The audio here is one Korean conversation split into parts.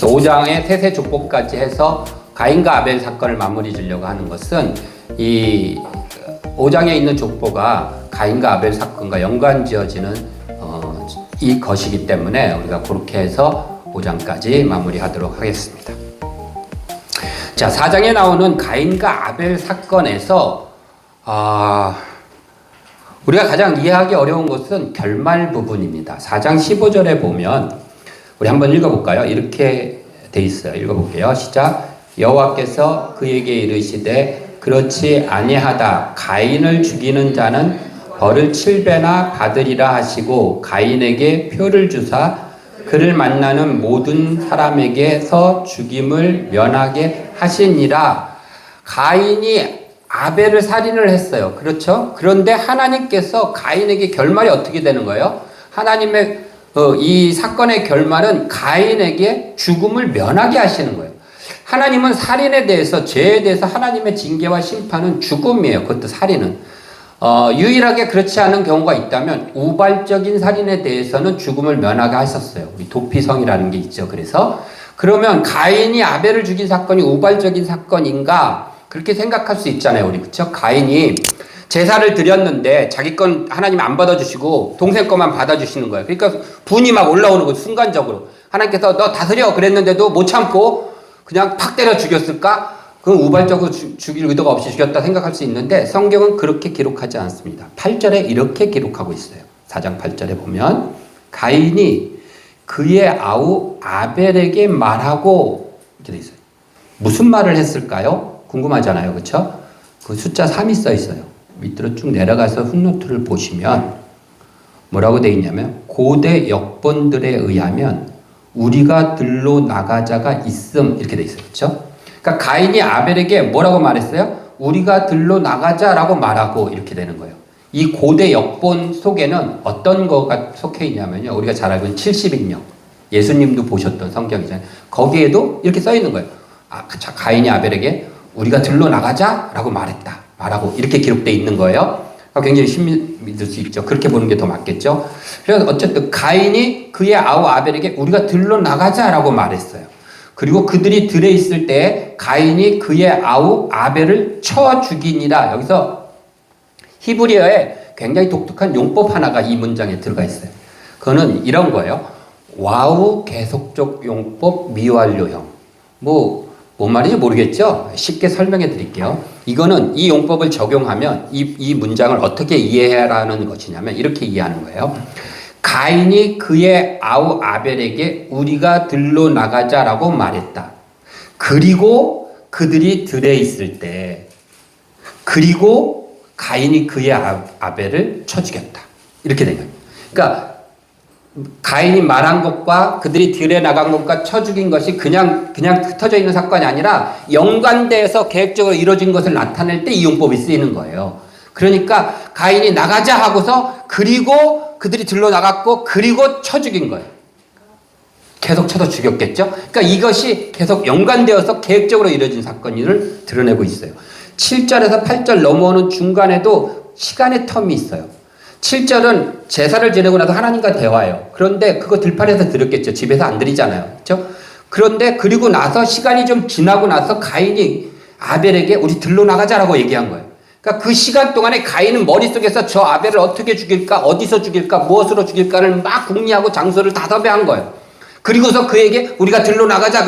5장의 세세 족보까지 해서 가인과 아벨 사건을 마무리 지려고 하는 것은 이 5장에 있는 족보가 가인과 아벨 사건과 연관지어지는 이 것이기 때문에 우리가 그렇게 해서 5장까지 마무리하도록 하겠습니다. 자, 4장에 나오는 가인과 아벨 사건에서 우리가 가장 이해하기 어려운 것은 결말 부분입니다. 4장 15절에 보면 우리 한번 읽어볼까요? 이렇게 돼 있어요. 읽어볼게요. 시작. 여호와께서 그에게 이르시되 그렇지 아니하다. 가인을 죽이는 자는 벌을 7배나 받으리라 하시고 가인에게 표를 주사 그를 만나는 모든 사람에게서 죽임을 면하게 하시니라. 가인이 아벨을 살인을 했어요. 그렇죠? 그런데 하나님께서 가인에게 결말이 어떻게 되는 거예요? 하나님의 이 사건의 결말은 가인에게 죽음을 면하게 하시는 거예요. 하나님은 살인에 대해서, 죄에 대해서 하나님의 징계와 심판은 죽음이에요. 그것도 살인은. 유일하게 그렇지 않은 경우가 있다면 우발적인 살인에 대해서는 죽음을 면하게 하셨어요. 우리 도피성이라는 게 있죠. 그래서 그러면 가인이 아벨을 죽인 사건이 우발적인 사건인가? 그렇게 생각할 수 있잖아요. 우리 그렇죠? 가인이 제사를 드렸는데 자기 건 하나님 안 받아주시고 동생 거만 받아주시는 거예요. 그러니까 분이 막 올라오는 거예요. 순간적으로. 하나님께서 너 다스려 그랬는데도 못 참고 그냥 팍 때려 죽였을까? 그건 우발적으로 죽일 의도가 없이 죽였다 생각할 수 있는데 성경은 그렇게 기록하지 않습니다. 8절에 이렇게 기록하고 있어요. 4장 8절에 보면 가인이 그의 아우 아벨에게 말하고 이렇게 돼 있어요. 무슨 말을 했을까요? 궁금하잖아요. 그렇죠? 그 숫자 3이 써 있어요. 밑으로 쭉 내려가서 훗노트를 보시면 뭐라고 돼 있냐면 고대 역본들에 의하면 우리가 들로 나가자가 있음 이렇게 돼 있어요. 그렇죠? 그러니까 가인이 아벨에게 뭐라고 말했어요? 우리가 들로 나가자라고 말하고 이렇게 되는 거예요. 이 고대 역본 속에는 어떤 거가 속해 있냐면요. 우리가 잘 알고 있는 70인역. 예수님도 보셨던 성경이잖아요. 거기에도 이렇게 써 있는 거예요. 가인이 아벨에게 우리가 들로 나가자라고 말하고 이렇게 기록되어 있는 거예요. 굉장히 신비 믿을 수 있죠. 그렇게 보는 게 더 맞겠죠. 그래서 어쨌든 가인이 그의 아우 아벨에게 우리가 들로 나가자라고 말했어요. 그리고 그들이 들에 있을 때 가인이 그의 아우 아벨을 쳐 죽이니라. 여기서 히브리어에 굉장히 독특한 용법 하나가 이 문장에 들어가 있어요. 그거는 이런 거예요. 와우 계속적 용법 미완료형. 뭔 말인지 모르겠죠? 쉽게 설명해 드릴게요. 이거는 이 용법을 적용하면 이 문장을 어떻게 이해하라는 것이냐면 이렇게 이해하는 거예요. 가인이 그의 아우 아벨에게 우리가 들로 나가자라고 말했다. 그리고 그들이 들에 있을 때 그리고 가인이 그의 아벨을 쳐 죽였다. 이렇게 된 거예요. 그러니까 가인이 말한 것과 그들이 들에 나간 것과 쳐 죽인 것이 그냥 흩어져 있는 사건이 아니라 연관돼서 계획적으로 이루어진 것을 나타낼 때 이 용법이 쓰이는 거예요. 그러니까 가인이 나가자 하고서 그리고 그들이 들러 나갔고 그리고 쳐 죽인 거예요. 계속 쳐서 죽였겠죠. 그러니까 이것이 계속 연관되어서 계획적으로 이루어진 사건을 드러내고 있어요. 7절에서 8절 넘어오는 중간에도 시간의 텀이 있어요. 7절은 제사를 지내고 나서 하나님과 대화해요. 그런데 그거 들판에서 드렸겠죠. 집에서 안 드리잖아요. 그렇죠? 그런데 그리고 나서 시간이 좀 지나고 나서 가인이 아벨에게 우리 들로 나가자라고 얘기한 거예요. 그러니까 그 시간 동안에 가인은 머릿속에서 저 아벨을 어떻게 죽일까, 어디서 죽일까, 무엇으로 죽일까를 막 궁리하고 장소를 다 섭외한 거예요. 그리고서 그에게 우리가 들로 나가자.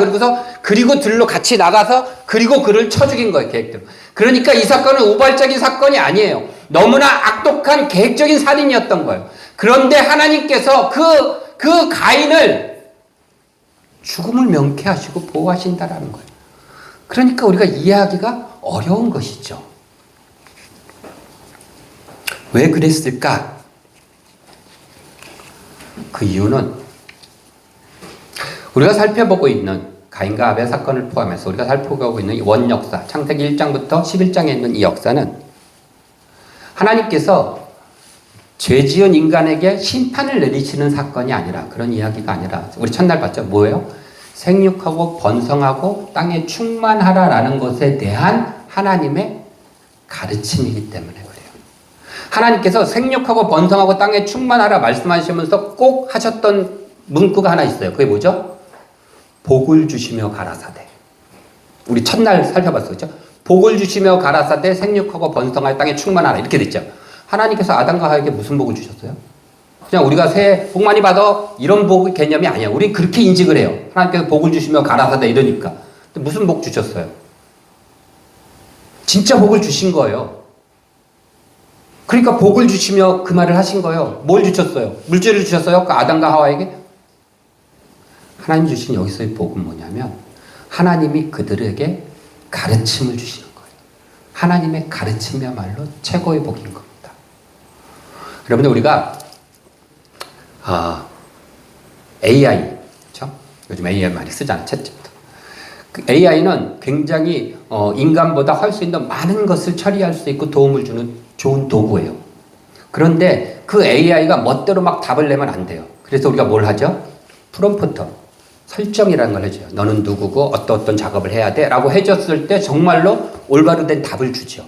그리고 들로 같이 나가서 그리고 그를 쳐 죽인 거예요. 계획대로. 그러니까 이 사건은 우발적인 사건이 아니에요. 너무나 악독한 계획적인 살인이었던 거예요. 그런데 하나님께서 그 가인을 죽음을 명쾌하시고 보호하신다라는 거예요. 그러니까 우리가 이해하기가 어려운 것이죠. 왜 그랬을까? 그 이유는 우리가 살펴보고 있는 가인과 아벨 사건을 포함해서 우리가 살펴보고 있는 이 원역사, 창세기 1장부터 11장에 있는 이 역사는 하나님께서 죄 지은 인간에게 심판을 내리시는 사건이 아니라, 그런 이야기가 아니라, 우리 첫날 봤죠? 뭐예요? 생육하고 번성하고 땅에 충만하라라는 것에 대한 하나님의 가르침이기 때문에 그래요. 하나님께서 생육하고 번성하고 땅에 충만하라 말씀하시면서 꼭 하셨던 문구가 하나 있어요. 그게 뭐죠? 복을 주시며 가라사대. 우리 첫날 살펴봤어, 그렇죠? 복을 주시며 가라사대 생육하고 번성하여 땅에 충만하라 이렇게 됐죠. 하나님께서 아담과 하와에게 무슨 복을 주셨어요? 그냥 우리가 새해 복 많이 받아 이런 복 개념이 아니야. 우리 그렇게 인식을 해요. 하나님께서 복을 주시며 가라사대 이러니까. 근데 무슨 복 주셨어요? 진짜 복을 주신 거예요. 그러니까 복을 주시며 그 말을 하신 거예요. 뭘 주셨어요? 물질을 주셨어요? 그 아담과 하와에게? 하나님 주신 여기서의 복은 뭐냐면 하나님이 그들에게 가르침을 주시는 거예요. 하나님의 가르침이야말로 최고의 복인 겁니다. 여러분들 우리가 AI, 그렇죠? 요즘 AI 많이 쓰잖아요. 챗GPT. 그 AI는 굉장히 인간보다 할 수 있는 많은 것을 처리할 수 있고 도움을 주는 좋은 도구예요. 그런데 그 AI가 멋대로 막 답을 내면 안 돼요. 그래서 우리가 뭘 하죠? 프롬프트, 설정이라는 걸 해줘요. 너는 누구고 어떤 작업을 해야 돼? 라고 해줬을 때 정말로 올바로 된 답을 주죠.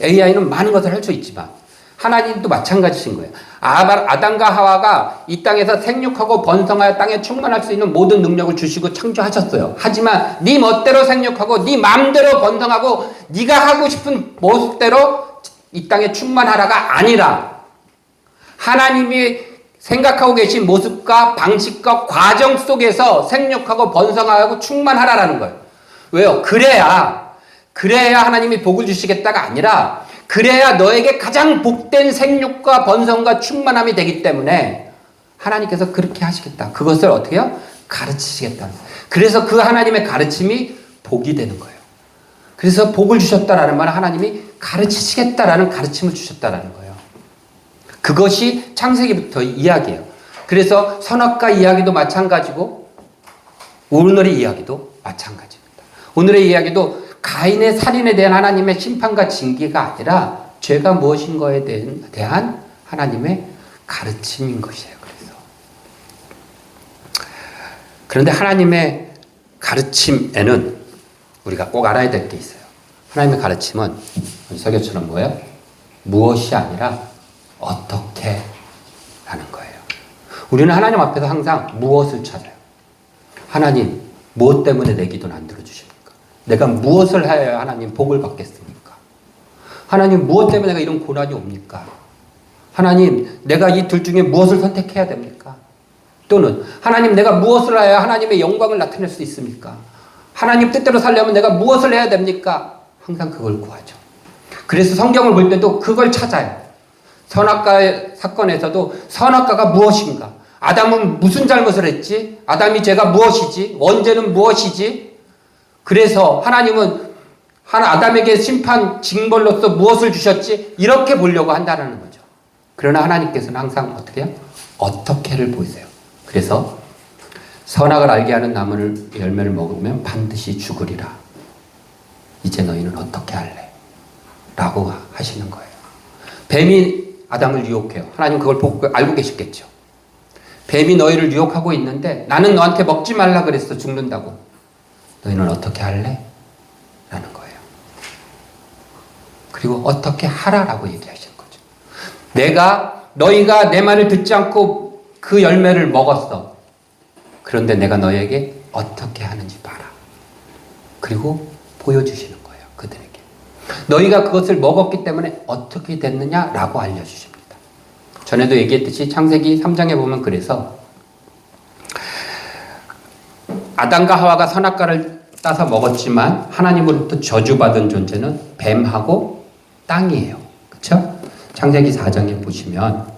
AI는 많은 것을 할 수 있지만 하나님도 마찬가지신 거예요. 아담과 하와가 이 땅에서 생육하고 번성하여 땅에 충만할 수 있는 모든 능력을 주시고 창조하셨어요. 하지만 네 멋대로 생육하고 네 마음대로 번성하고 네가 하고 싶은 모습대로 이 땅에 충만하라가 아니라 하나님이 생각하고 계신 모습과 방식과 과정 속에서 생육하고 번성하고 충만하라라는 거예요. 왜요? 그래야 하나님이 복을 주시겠다가 아니라 그래야 너에게 가장 복된 생육과 번성과 충만함이 되기 때문에 하나님께서 그렇게 하시겠다. 그것을 어떻게 해요? 가르치시겠다. 그래서 그 하나님의 가르침이 복이 되는 거예요. 그래서 복을 주셨다라는 말은 하나님이 가르치시겠다라는 가르침을 주셨다라는 거예요. 그것이 창세기부터 이야기예요. 그래서 선악과 이야기도 마찬가지고 오늘의 이야기도 마찬가지입니다. 오늘의 이야기도 가인의 살인에 대한 하나님의 심판과 징계가 아니라 죄가 무엇인가에 대한 하나님의 가르침인 것이에요. 그런데 하나님의 가르침에는 우리가 꼭 알아야 될 게 있어요. 하나님의 가르침은 설교처럼 뭐예요? 무엇이 아니라 어떻게 라는 거예요. 우리는 하나님 앞에서 항상 무엇을 찾아요. 하나님, 무엇 때문에 내 기도는 안 들어주십니까? 내가 무엇을 해야 하나님 복을 받겠습니까? 하나님, 무엇 때문에 내가 이런 고난이 옵니까? 하나님, 내가 이 둘 중에 무엇을 선택해야 됩니까? 또는 하나님, 내가 무엇을 해야 하나님의 영광을 나타낼 수 있습니까? 하나님 뜻대로 살려면 내가 무엇을 해야 됩니까? 항상 그걸 구하죠. 그래서 성경을 볼 때도 그걸 찾아요. 선악과의 사건에서도 선악과가 무엇인가? 아담은 무슨 잘못을 했지? 아담이 죄가 무엇이지? 원죄는 무엇이지? 그래서 하나님은 아담에게 심판 징벌로서 무엇을 주셨지? 이렇게 보려고 한다는 거죠. 그러나 하나님께서는 항상 어떻게 해요? 어떻게를 보세요. 그래서 선악을 알게 하는 나무를 열매를 먹으면 반드시 죽으리라. 이제 너희는 어떻게 할래? 라고 하시는 거예요. 뱀이 아담을 유혹해요. 하나님 그걸 알고 계셨겠죠. 뱀이 너희를 유혹하고 있는데 나는 너한테 먹지 말라 그랬어. 죽는다고. 너희는 어떻게 할래? 라는 거예요. 그리고 어떻게 하라라고 얘기하시는 거죠. 너희가 내 말을 듣지 않고 그 열매를 먹었어. 그런데 내가 너희에게 어떻게 하는지 봐라. 그리고 보여주시는 거예요. 그들에게. 너희가 그것을 먹었기 때문에 어떻게 됐느냐라고 알려주십니다. 전에도 얘기했듯이 창세기 3장에 보면 그래서 아담과 하와가 선악과를 따서 먹었지만 하나님으로부터 저주받은 존재는 뱀하고 땅이에요. 그렇죠? 창세기 4장에 보시면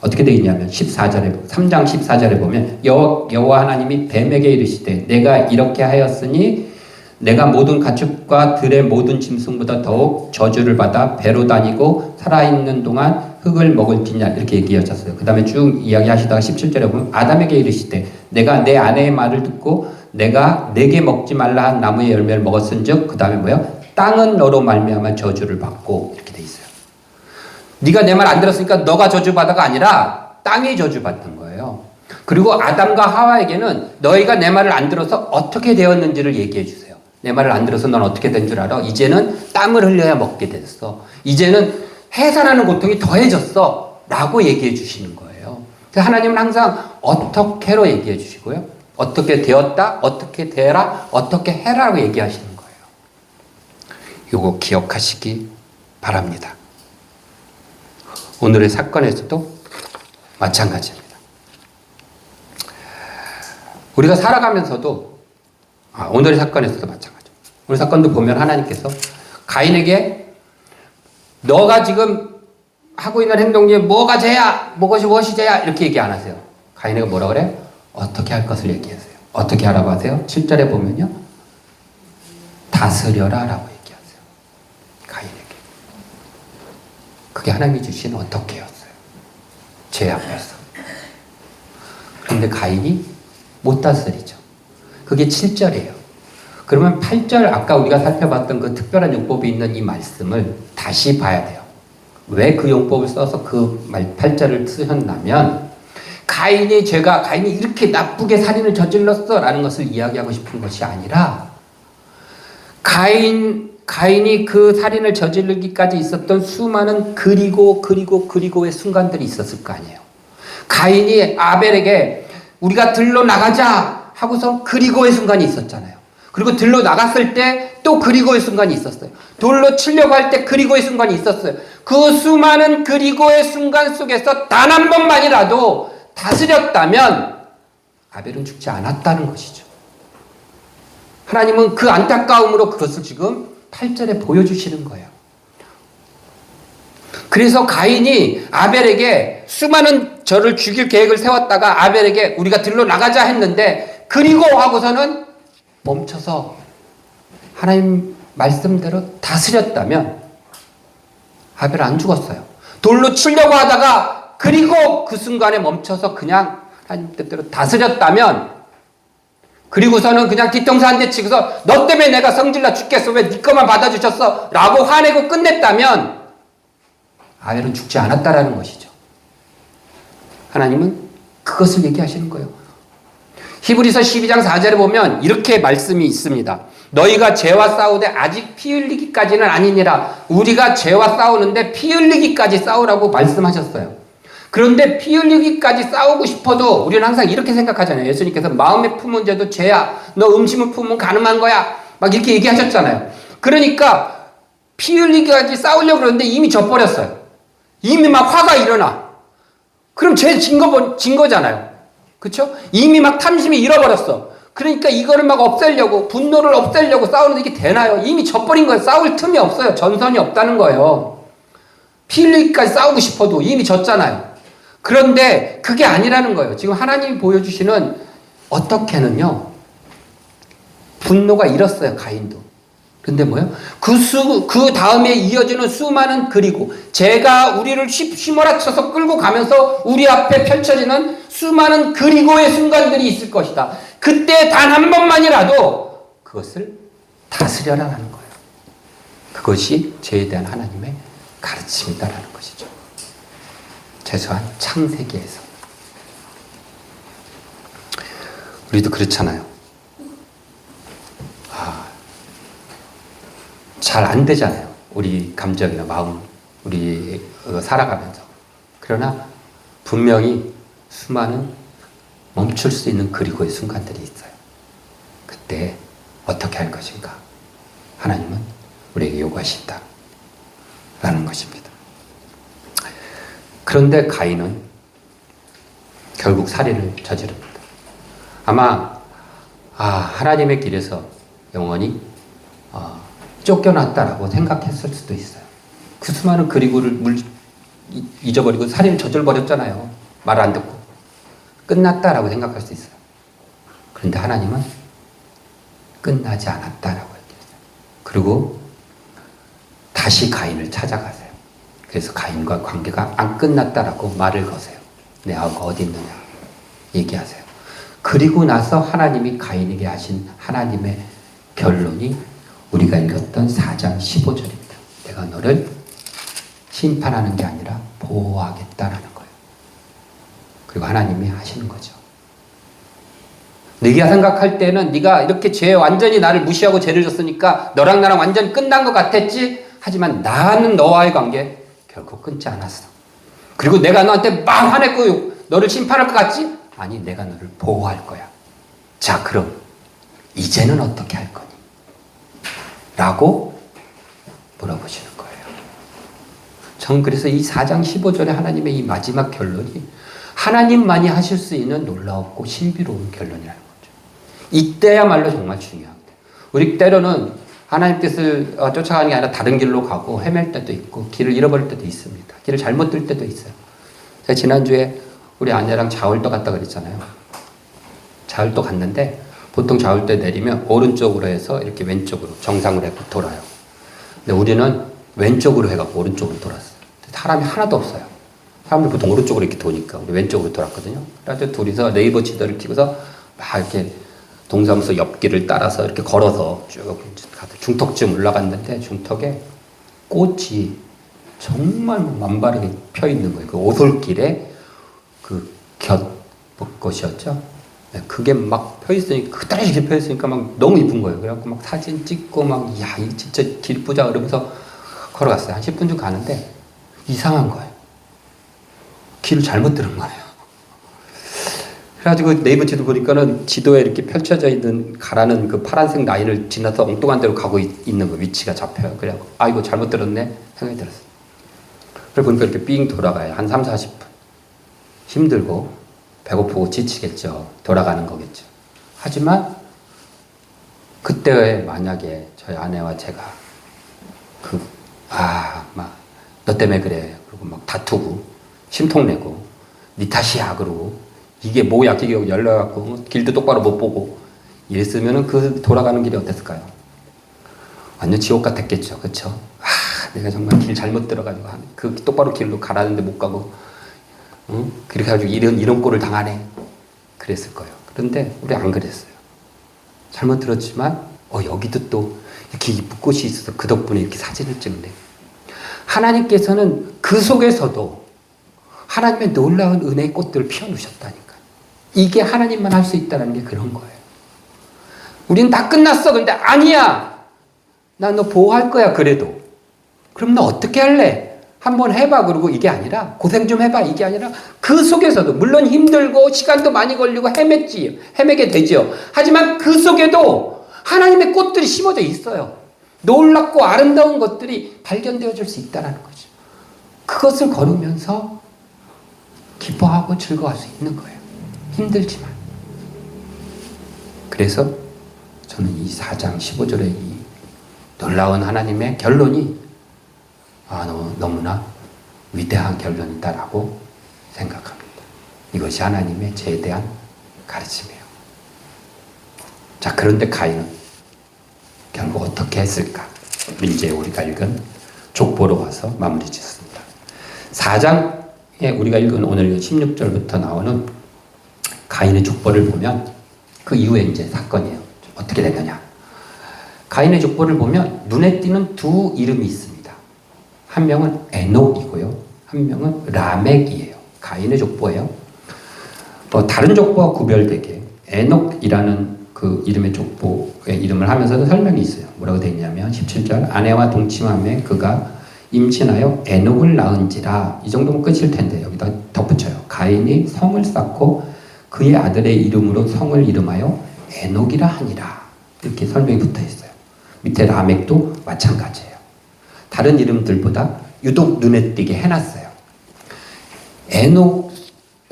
어떻게 되어 있냐면 3장 14절에 보면 여호와 하나님이 뱀에게 이르시되 내가 이렇게 하였으니 내가 모든 가축과 들의 모든 짐승보다 더욱 저주를 받아 배로 다니고 살아있는 동안 흙을 먹을지냐 이렇게 얘기하셨어요. 그 다음에 쭉 이야기하시다가 17절에 보면 아담에게 이르시되 내가 내 아내의 말을 듣고 내가 내게 먹지 말라 한 나무의 열매를 먹었은즉 그 다음에 뭐예요? 땅은 너로 말미암아 저주를 받고 이렇게 돼 있어요. 네가 내 말 안 들었으니까 너가 저주받아가 아니라 땅이 저주받는 거예요. 그리고 아담과 하와에게는 너희가 내 말을 안 들어서 어떻게 되었는지를 얘기해 주세요. 내 말을 안 들어서 넌 어떻게 된 줄 알아? 이제는 땀을 흘려야 먹게 됐어. 이제는 해산하는 고통이 더해졌어. 라고 얘기해 주시는 거예요. 그래서 하나님은 항상 어떻게로 얘기해 주시고요. 어떻게 되었다, 어떻게 되라, 어떻게 해라고 얘기하시는 거예요. 이거 기억하시기 바랍니다. 오늘의 사건에서도 마찬가지입니다. 우리가 살아가면서도 오늘의 사건에서도 마찬가지입니다. 오늘 사건도 보면 하나님께서 가인에게 너가 지금 하고 있는 행동 중에 뭐가 죄야, 무엇이 죄야 이렇게 얘기 안 하세요. 가인에게 뭐라 그래? 어떻게 할 것을 얘기하세요. 어떻게 하라고 하세요? 7절에 보면요. 다스려라 라고 얘기하세요. 가인에게. 그게 하나님이 주신 어떻게였어요. 죄 앞에서. 그런데 가인이 못 다스리죠. 그게 7절이에요. 그러면 8절 아까 우리가 살펴봤던 그 특별한 용법이 있는 이 말씀을 다시 봐야 돼요. 왜 그 용법을 써서 그 8절을 쓰셨냐면 가인이 이렇게 나쁘게 살인을 저질렀어 라는 것을 이야기하고 싶은 것이 아니라 가인이 그 살인을 저지르기까지 있었던 수많은 그리고의 순간들이 있었을 거 아니에요. 가인이 아벨에게 우리가 들로 나가자 하고서 그리고의 순간이 있었잖아요. 그리고 들로 나갔을 때 또 그리고의 순간이 있었어요. 돌로 치려고 할 때 그리고의 순간이 있었어요. 그 수많은 그리고의 순간 속에서 단 한 번만이라도 다스렸다면 아벨은 죽지 않았다는 것이죠. 하나님은 그 안타까움으로 그것을 지금 8절에 보여주시는 거예요. 그래서 가인이 아벨에게 수많은 저를 죽일 계획을 세웠다가 아벨에게 우리가 들로 나가자 했는데 그리고 하고서는 멈춰서 하나님 말씀대로 다스렸다면 아벨은 안 죽었어요. 돌로 치려고 하다가 그리고 그 순간에 멈춰서 그냥 하나님 뜻대로 다스렸다면 그리고서는 그냥 뒤통수 한 대 치고서 너 때문에 내가 성질나 죽겠어. 왜 네 것만 받아주셨어? 라고 화내고 끝냈다면 아벨은 죽지 않았다라는 것이죠. 하나님은 그것을 얘기하시는 거예요. 히브리서 12장 4절에 보면 이렇게 말씀이 있습니다. 너희가 죄와 싸우되 아직 피 흘리기까지는 아니니라. 우리가 죄와 싸우는데 피 흘리기까지 싸우라고 말씀하셨어요. 그런데 피 흘리기까지 싸우고 싶어도 우리는 항상 이렇게 생각하잖아요. 예수님께서 마음에 품은 죄도 죄야. 너 음식을 품으면 가늠한 거야. 막 이렇게 얘기하셨잖아요. 그러니까 피 흘리기까지 싸우려고 그러는데 이미 져버렸어요. 이미 막 화가 일어나. 그럼 죄 진 거잖아요. 그렇죠? 이미 막 탐심이 잃어버렸어. 그러니까 이거를 막 없애려고 분노를 없애려고 싸우는데 이게 되나요? 이미 져버린 거예요. 싸울 틈이 없어요. 전선이 없다는 거예요. 피 흘리기까지 싸우고 싶어도 이미 졌잖아요. 그런데 그게 아니라는 거예요. 지금 하나님이 보여주시는 어떻게는요. 분노가 일었어요. 가인도. 근데 뭐예요? 그 다음에 이어지는 수많은 그리고 제가 우리를 휘몰아쳐서 끌고 가면서 우리 앞에 펼쳐지는 수많은 그리고의 순간들이 있을 것이다. 그때 단 한 번만이라도 그것을 다스려라라는 거예요. 그것이 죄에 대한 하나님의 가르침이다라는 것이죠. 최소한 창세기에서. 우리도 그렇잖아요. 잘 안 되잖아요. 우리 감정이나 마음, 우리 살아가면서. 그러나 분명히 수많은 멈출 수 있는 그리고의 순간들이 있어요. 그때 어떻게 할 것인가? 하나님은 우리에게 요구하신다. 라는 것입니다. 그런데 가인은 결국 살인을 저지릅니다. 아마 하나님의 길에서 영원히 쫓겨났다라고 생각했을 수도 있어요. 그 수많은 그리고를 잊어버리고 살인을 저질러버렸잖아요. 말 안 듣고. 끝났다라고 생각할 수 있어요. 그런데 하나님은 끝나지 않았다라고 얘기했어요. 그리고 다시 가인을 찾아가세요. 그래서 가인과 관계가 안 끝났다라고 말을 거세요. 내 아우가 어디 있느냐 얘기하세요. 그리고 나서 하나님이 가인에게 하신 하나님의 결론이 우리가 읽었던 4장 15절입니다. 내가 너를 심판하는 게 아니라 보호하겠다라는 거예요. 그리고 하나님이 하시는 거죠. 네가 생각할 때는 네가 이렇게 죄 완전히 나를 무시하고 죄를 졌으니까 너랑 나랑 완전히 끝난 것 같았지. 하지만 나는 너와의 관계 결코 끊지 않았어. 그리고 내가 너한테 막 화냈고 너를 심판할 것 같지? 아니, 내가 너를 보호할 거야. 자, 그럼 이제는 어떻게 할 거니? 라고 물어보시는 거예요. 저는 그래서 이 4장 15절에 하나님의 이 마지막 결론이 하나님만이 하실 수 있는 놀라웠고 신비로운 결론이라는 거죠. 이때야말로 정말 중요합니다. 우리 때로는 하나님 뜻을 쫓아가는 게 아니라 다른 길로 가고 헤맬 때도 있고 길을 잃어버릴 때도 있습니다. 길을 잘못 들 때도 있어요. 제가 지난주에 우리 아내랑 자월도 갔다 그랬잖아요. 자월도 갔는데 보통 자월도 내리면 오른쪽으로 해서 이렇게 왼쪽으로 정상으로 해서 돌아요. 근데 우리는 왼쪽으로 해갖고 오른쪽으로 돌았어요. 사람이 하나도 없어요. 사람들 보통 오른쪽으로 이렇게 도니까 우리 왼쪽으로 돌았거든요. 그래서 둘이서 네이버 지도를 켜고서 막 이렇게 동사무소 옆길을 따라서 이렇게 걸어서 쭉 가서 중턱쯤 올라갔는데 중턱에 꽃이 정말 만바르게 펴 있는 거예요. 그 오솔길에 그 곁꽃이었죠. 그게 막 펴 있으니까 그다지 펴 있으니까 막 너무 이쁜 거예요. 그래갖고 막 사진 찍고 막 야, 이 진짜 길 보자 그러면서 걸어갔어요. 한 10분 좀 가는데 이상한 거예요. 길을 잘못 들은 거예요. 그래가지고 네이버 지도 보니까는 지도에 이렇게 펼쳐져 있는 가라는 그 파란색 라인을 지나서 엉뚱한 데로 가고 있는 거 위치가 잡혀요. 그래갖고 아 이거 잘못 들었네 생각이 들었어요. 그래 보니까 이렇게 삥 돌아가요. 한 3, 40분. 힘들고 배고프고 지치겠죠. 돌아가는 거겠죠. 하지만 그때 만약에 저희 아내와 제가 막 너 때문에 그래. 그리고 막 다투고 심통내고 니 탓이야 그러고 이게 뭐야 기계 열려갖고 길도 똑바로 못 보고 이랬으면은 그 돌아가는 길이 어땠을까요? 완전 지옥 같았겠죠. 그쵸? 내가 정말 길 잘못 들어가지고 그 똑바로 길로 가라는데 못 가고 그렇게 해가지고 이런 꼴을 당하네. 그랬을 거예요. 그런데 우리 안 그랬어요. 잘못 들었지만 여기도 또 이렇게 이쁜 꽃이 있어서 그 덕분에 이렇게 사진을 찍네. 하나님께서는 그 속에서도 하나님의 놀라운 은혜의 꽃들을 피워놓으셨다니까. 이게 하나님만 할 수 있다는 게 그런 거예요. 우리는 다 끝났어. 근데 아니야. 나 너 보호할 거야 그래도. 그럼 너 어떻게 할래? 한번 해봐. 그러고 이게 아니라 고생 좀 해봐. 이게 아니라 그 속에서도 물론 힘들고 시간도 많이 걸리고 헤매게 되죠. 하지만 그 속에도 하나님의 꽃들이 심어져 있어요. 놀랍고 아름다운 것들이 발견되어질 수 있다는 거죠. 그것을 걸으면서 기뻐하고 즐거워할 수 있는 거예요. 힘들지만. 그래서 저는 이 4장 15절의 이 놀라운 하나님의 결론이 너무나 위대한 결론이다라고 생각합니다. 이것이 하나님의 죄에 대한 가르침이에요. 자, 그런데 가인은 결국 어떻게 했을까? 이제 우리가 읽은 족보로 와서 마무리 짓습니다. 4장에 우리가 읽은 오늘 16절부터 나오는 가인의 족보를 보면 그 이후에 이제 사건이에요. 어떻게 됐느냐? 가인의 족보를 보면 눈에 띄는 두 이름이 있습니다. 한 명은 에녹이고요. 한 명은 라멕이에요. 가인의 족보예요. 다른 족보와 구별되게 에녹이라는 그 이름의 족보의 이름을 하면서도 설명이 있어요. 뭐라고 되어 있냐면 17절 아내와 동침함에 그가 임신하여 에녹을 낳은지라. 이 정도면 끝일 텐데 여기다 덧붙여요. 가인이 성을 쌓고 그의 아들의 이름으로 성을 이름하여 에녹이라 하니라. 이렇게 설명이 붙어 있어요. 밑에 라멕도 마찬가지예요. 다른 이름들보다 유독 눈에 띄게 해놨어요. 에녹,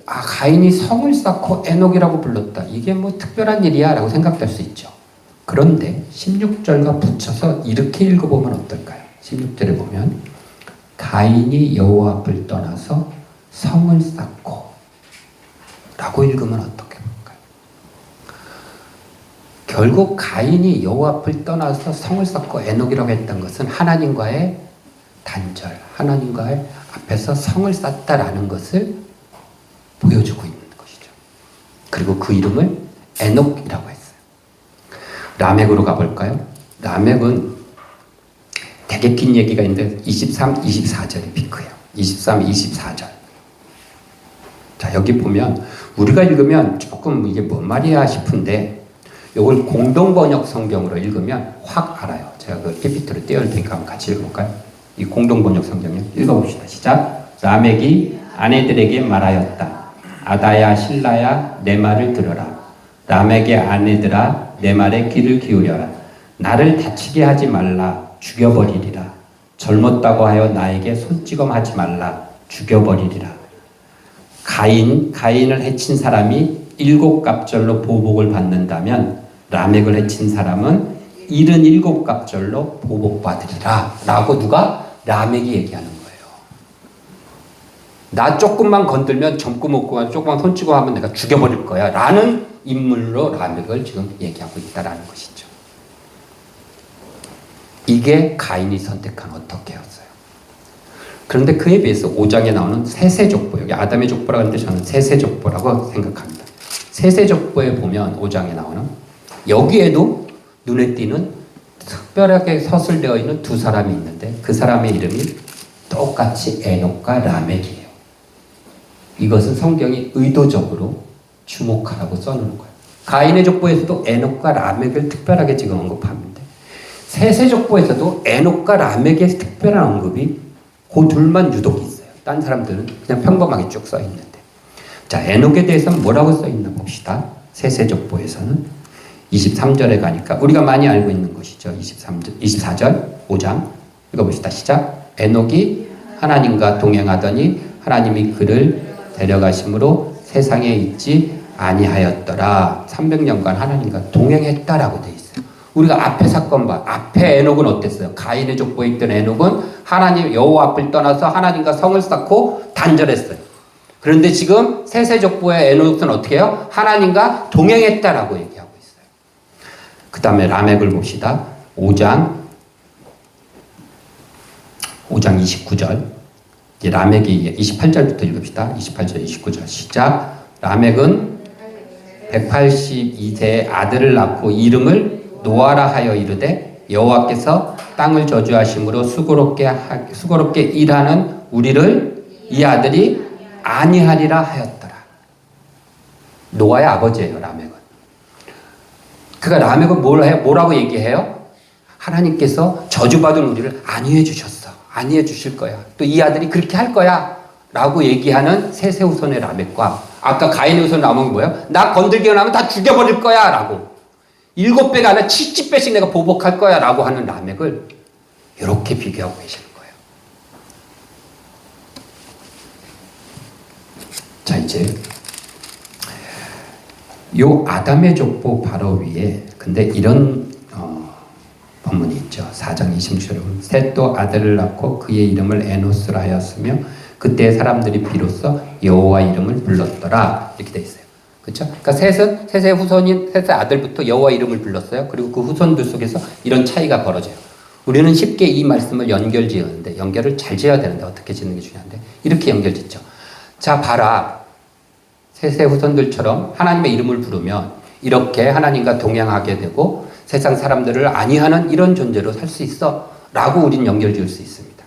가인이 성을 쌓고 에녹이라고 불렀다. 이게 뭐 특별한 일이야 라고 생각될 수 있죠. 그런데 16절과 붙여서 이렇게 읽어보면 어떨까요? 16절에 보면 가인이 여호와 앞을 떠나서 성을 쌓고 라고 읽으면 어떻게 볼까요? 결국 가인이 여호와 앞을 떠나서 성을 쌓고 에녹이라고 했던 것은 하나님과의 단절, 하나님과의 앞에서 성을 쌓다라는 것을 보여주고 있는 것이죠. 그리고 그 이름을 에녹이라고 했어요. 라멕으로 가볼까요? 라멕은 되게 긴 얘기가 있는데 23, 24절이 피크예요. 23, 24절. 자, 여기 보면 우리가 읽으면 조금 이게 뭔 말이야 싶은데 이걸 공동번역 성경으로 읽으면 확 알아요. 제가 그 PPT로 띄워줄 테니까 한번 같이 읽어볼까요? 이 공동번역 성경을 읽어봅시다. 시작. 라멕이 아내들에게 말하였다. 아다야, 실라야, 내 말을 들어라. 라멕의 아내들아 내 말에 귀를 기울여라. 나를 다치게 하지 말라. 죽여버리리라. 젊었다고 하여 나에게 손찌검하지 말라. 죽여버리리라. 가인을 해친 사람이 7갑절로 보복을 받는다면 라멕을 해친 사람은 77갑절로 보복받으리라 라고 누가? 라멕이 얘기하는 거예요. 나 조금만 건들면 젊고 먹고 조금만 손찌고 하면 내가 죽여버릴 거야 라는 인물로 라멕을 지금 얘기하고 있다라는 것이죠. 이게 가인이 선택한 어떻게였어요. 그런데 그에 비해서 5장에 나오는 세세족보, 여기 아담의 족보라고 하는데 저는 세세족보라고 생각합니다. 세세족보에 보면 5장에 나오는 여기에도 눈에 띄는 특별하게 서술되어 있는 두 사람이 있는데 그 사람의 이름이 똑같이 에녹과 라멕이에요. 이것은 성경이 의도적으로 주목하라고 써놓은 거예요. 가인의 족보에서도 에녹과 라멕을 특별하게 지금 언급합니다. 세세족보에서도 에녹과 라멕의 특별한 언급이 그 둘만 유독 있어요. 딴 사람들은 그냥 평범하게 쭉 써 있는데. 자, 에녹에 대해서는 뭐라고 써 있나 봅시다. 세세족보에서는 23절에 가니까 우리가 많이 알고 있는 것이죠. 24절 5장 읽어봅시다. 시작. 에녹이 하나님과 동행하더니 하나님이 그를 데려가심으로 세상에 있지 아니하였더라. 300년간 하나님과 동행했다라고 돼 있어요. 우리가 앞에 사건 봐. 앞에 에녹은 어땠어요? 가인의 족보에 있던 에녹은 하나님 여호와 앞을 떠나서 하나님과 성을 쌓고 단절했어요. 그런데 지금 세세족보의 에녹은 어떻게 해요? 하나님과 동행했다라고 얘기하고 있어요. 그 다음에 라멕을 봅시다. 5장 29절. 이제 라멕이 28절부터 읽읍시다. 28절, 29절 시작. 라멕은 182세에 아들을 낳고 이름을 노아라 하여 이르되 여호와께서 땅을 저주하심으로 수고롭게 일하는 우리를 이 아들이 아니하리라 하였더라. 노아의 아버지예요, 라멕은. 그러니까 라멕은 뭐라고 얘기해요? 하나님께서 저주받은 우리를 안위해 주셨어. 안위해 주실 거야. 또 이 아들이 그렇게 할 거야. 라고 얘기하는 세세후손의 라멕과 아까 가인의 후손 나오는 뭐예요? 나 건들기만 하면 다 죽여버릴 거야. 라고. 7배가 아니라 70배씩 내가 보복할 거야. 라고 하는 라멕을 이렇게 비교하고 계시는 거예요. 자, 이제 요 아담의 족보 바로 위에 근데 이런 본문이 있죠. 4장 26절에 보면 셋도 아들을 낳고 그의 이름을 에노스라 하였으며 그때 사람들이 비로소 여호와 이름을 불렀더라. 이렇게 돼 있어요. 그렇죠? 그러니까 셋의 후손인 셋의 아들부터 여호와 이름을 불렀어요. 그리고 그 후손들 속에서 이런 차이가 벌어져요. 우리는 쉽게 이 말씀을 연결 지었는데 연결을 잘 지어야 되는데 어떻게 짓는 게 중요한데 이렇게 연결 짓죠. 자, 봐라. 셋의 후손들처럼 하나님의 이름을 부르면 이렇게 하나님과 동행하게 되고 세상 사람들을 안위하는 이런 존재로 살 수 있어 라고 우리는 연결 지을 수 있습니다.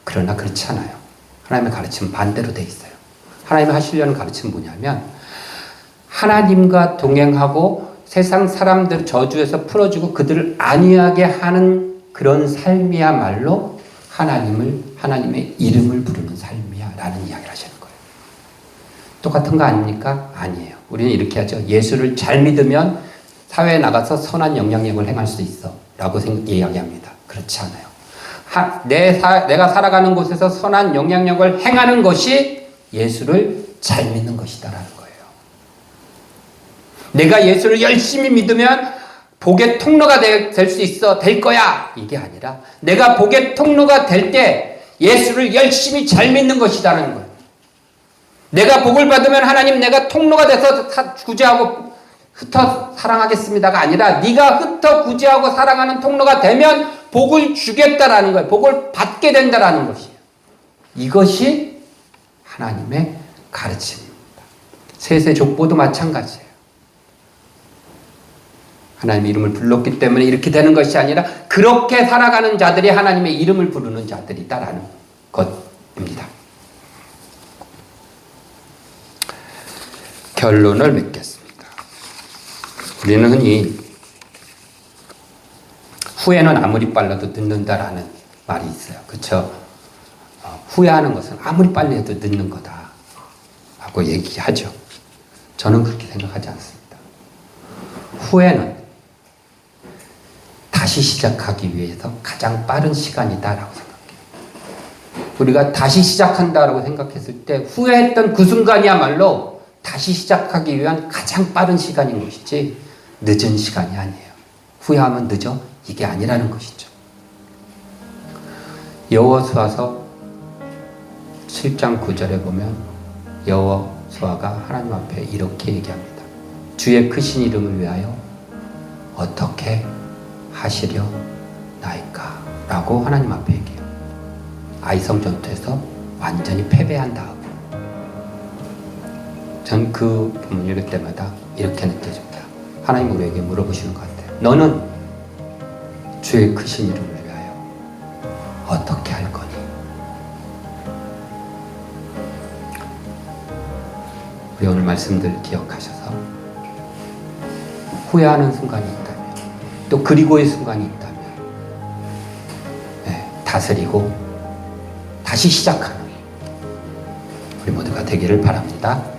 그러나 그렇지 않아요. 하나님의 가르침은 반대로 돼 있어요. 하나님이 하시려는 가르침은 뭐냐면 하나님과 동행하고 세상 사람들 저주에서 풀어주고 그들을 안위하게 하는 그런 삶이야말로 하나님의 이름을 부르는 삶이야 라는 이야기를 하시는 거예요. 똑같은 거 아닙니까? 아니에요. 우리는 이렇게 하죠. 예수를 잘 믿으면 사회에 나가서 선한 영향력을 행할 수 있어 라고 이야기합니다. 그렇지 않아요. 내가 살아가는 곳에서 선한 영향력을 행하는 것이 예수를 잘 믿는 것이다 라는 거예요. 내가 예수를 열심히 믿으면 복의 통로가 될 수 있어, 될 거야. 이게 아니라 내가 복의 통로가 될 때 예수를 열심히 잘 믿는 것이라는 거예요. 내가 복을 받으면 하나님 내가 통로가 돼서 구제하고 흩어 사랑하겠습니다가 아니라 네가 흩어 구제하고 사랑하는 통로가 되면 복을 주겠다라는 거예요. 복을 받게 된다라는 것이에요. 이것이 하나님의 가르침입니다. 세세족보도 마찬가지예요. 하나님의 이름을 불렀기 때문에 이렇게 되는 것이 아니라 그렇게 살아가는 자들이 하나님의 이름을 부르는 자들이다라는 것입니다. 결론을 맺겠습니다. 우리는 흔히 후회는 아무리 빨라도 늦는다라는 말이 있어요. 그렇죠? 후회하는 것은 아무리 빨리 해도 늦는 거다 라고 얘기하죠. 저는 그렇게 생각하지 않습니다. 후회는 다시 시작하기 위해서 가장 빠른 시간이다라고 생각해요. 우리가 다시 시작한다라고 생각했을 때 후회했던 그 순간이야말로 다시 시작하기 위한 가장 빠른 시간인 것이지 늦은 시간이 아니에요. 후회하면 늦어? 이게 아니라는 것이죠. 여호수아서 7장 9절에 보면 여호수아가 하나님 앞에 이렇게 얘기합니다. 주의 크신 이름을 위하여 어떻게 하시려 나이까? 라고 하나님 앞에 얘기해요. 아이성 전투에서 완전히 패배한 다음 전 그 부분 읽을 때마다 이렇게 느껴집니다. 하나님 우리에게 물어보시는 것 같아요. 너는 주의 크신 이름을 위하여 어떻게 할 거니? 우리 오늘 말씀들 기억하셔서 후회하는 순간이 있다면 또 그리고의 순간이 있다면 다스리고 다시 시작하는 우리 모두가 되기를 바랍니다.